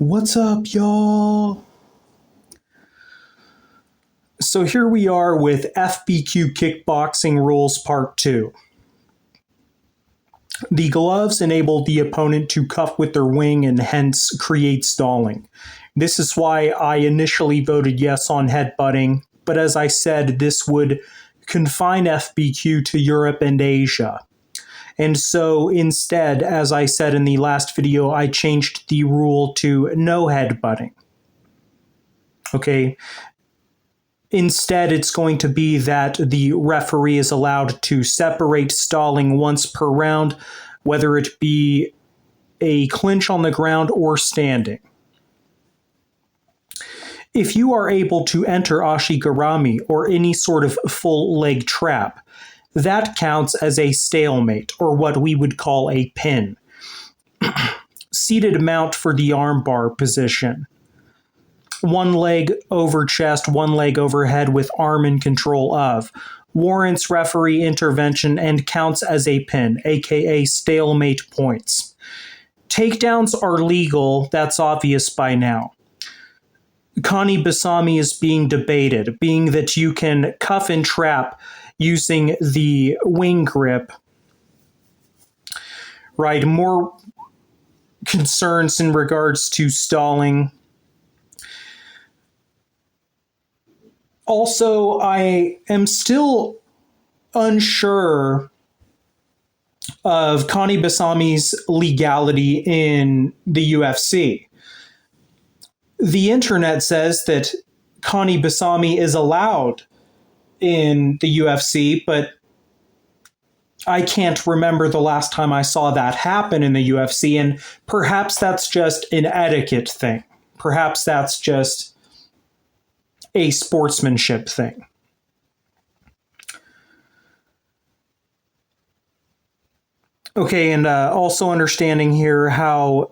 What's up, y'all? So here we are with FBQ Kickboxing Rules Part 2. The gloves enable the opponent to cuff with their wing and hence create stalling. This is why I initially voted yes on headbutting, but as I said, this would confine FBQ to Europe and Asia. And so instead, as I said in the last video, I changed the rule to no headbutting. Okay. Instead, it's going to be that the referee is allowed to separate stalling once per round, whether it be a clinch on the ground or standing. If you are able to enter ashigarami or any sort of full leg trap, that counts as a stalemate, or what we would call a pin. Seated mount for the armbar position. One leg over chest, one leg overhead with arm in control of. Warrants referee intervention and counts as a pin, aka stalemate points. Takedowns are legal, that's obvious by now. Kani Basami is being debated, being that you can cuff and trap using the wing grip. Right, more concerns in regards to stalling. Also, I am still unsure of Kani Basami's legality in the UFC. The internet says that Kani Basami is allowed in the UFC, but I can't remember the last time I saw that happen in the UFC, and perhaps that's just an etiquette thing. Perhaps that's just a sportsmanship thing. Okay, and also understanding here how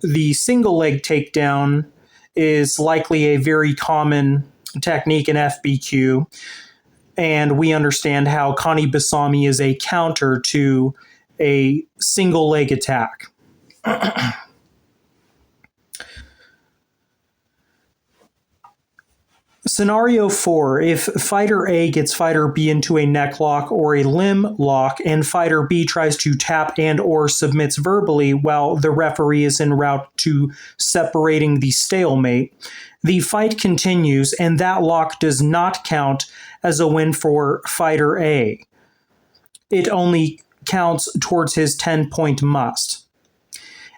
the single leg takedown is likely a very common technique in FBQ, and we understand how Kani Basami is a counter to a single leg attack. Scenario 4, if fighter A gets fighter B into a neck lock or a limb lock and fighter B tries to tap and or submits verbally while the referee is en route to separating the stalemate, the fight continues and that lock does not count as a win for fighter A. It only counts towards his 10-point must.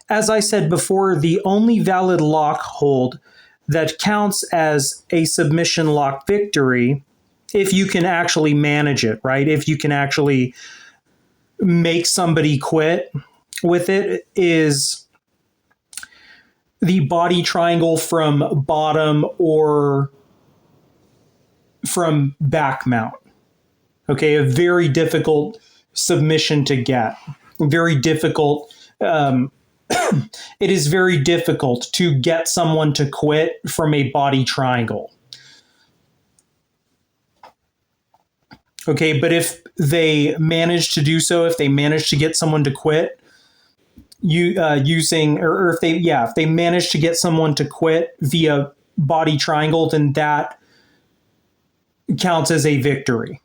As I said before, the only valid lock hold that counts as a submission lock victory, if you can actually manage it, right? If you can actually make somebody quit with it, is the body triangle from bottom or from back mount. Okay, a very difficult submission to get. Very difficult. It is very difficult to get someone to quit from a body triangle. Okay, but if they manage to do so, if they manage to get someone to quit, if they manage to get someone to quit via body triangle, then that counts as a victory.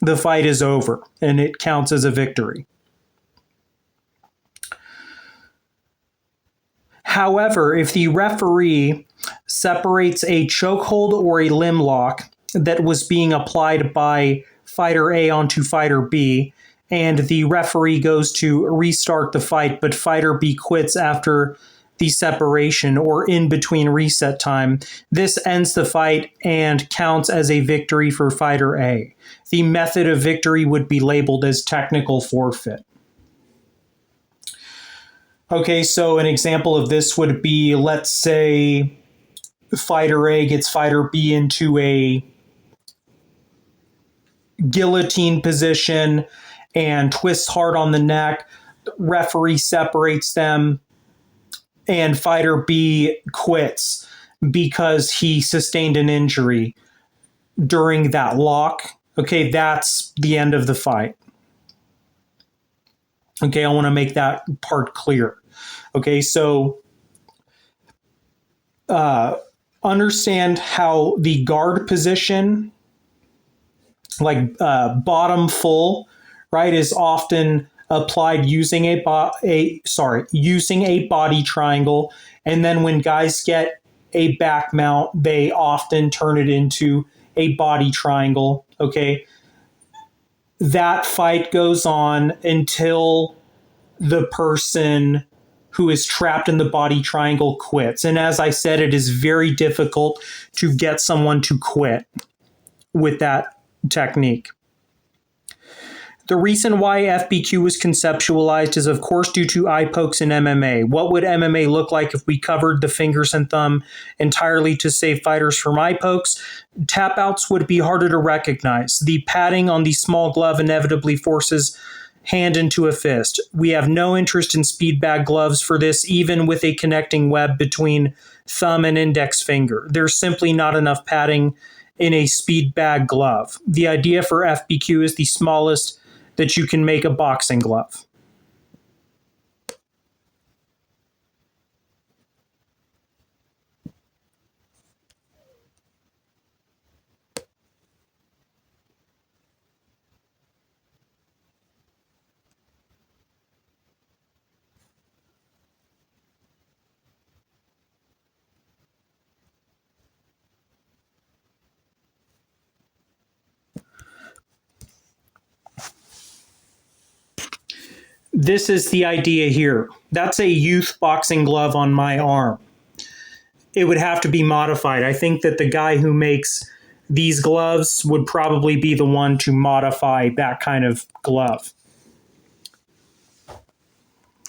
The fight is over, and it counts as a victory. However, if the referee separates a chokehold or a limb lock that was being applied by fighter A onto fighter B, and the referee goes to restart the fight, but fighter B quits after the separation or in between reset time, this ends the fight and counts as a victory for fighter A. The method of victory would be labeled as technical forfeit. Okay, so an example of this would be, let's say fighter A gets fighter B into a guillotine position and twists hard on the neck. Referee separates them and fighter B quits because he sustained an injury during that lock. Okay, that's the end of the fight. Okay, I want to make that part clear. Okay, so understand how the guard position, like bottom full, right, is often applied using using a body triangle, and then when guys get a back mount, they often turn it into a body triangle. Okay, that fight goes on until the person who is trapped in the body triangle quits. And as I said, it is very difficult to get someone to quit with that technique. The reason why FBQ was conceptualized is, of course, due to eye pokes in MMA. What would MMA look like if we covered the fingers and thumb entirely to save fighters from eye pokes? Tap outs would be harder to recognize. The padding on the small glove inevitably forces hand into a fist. We have no interest in speed bag gloves for this, even with a connecting web between thumb and index finger. There's simply not enough padding in a speed bag glove. The idea for FBQ is the smallest that you can make a boxing glove. This is the idea here. That's a youth boxing glove on my arm. It would have to be modified. I think that the guy who makes these gloves would probably be the one to modify that kind of glove.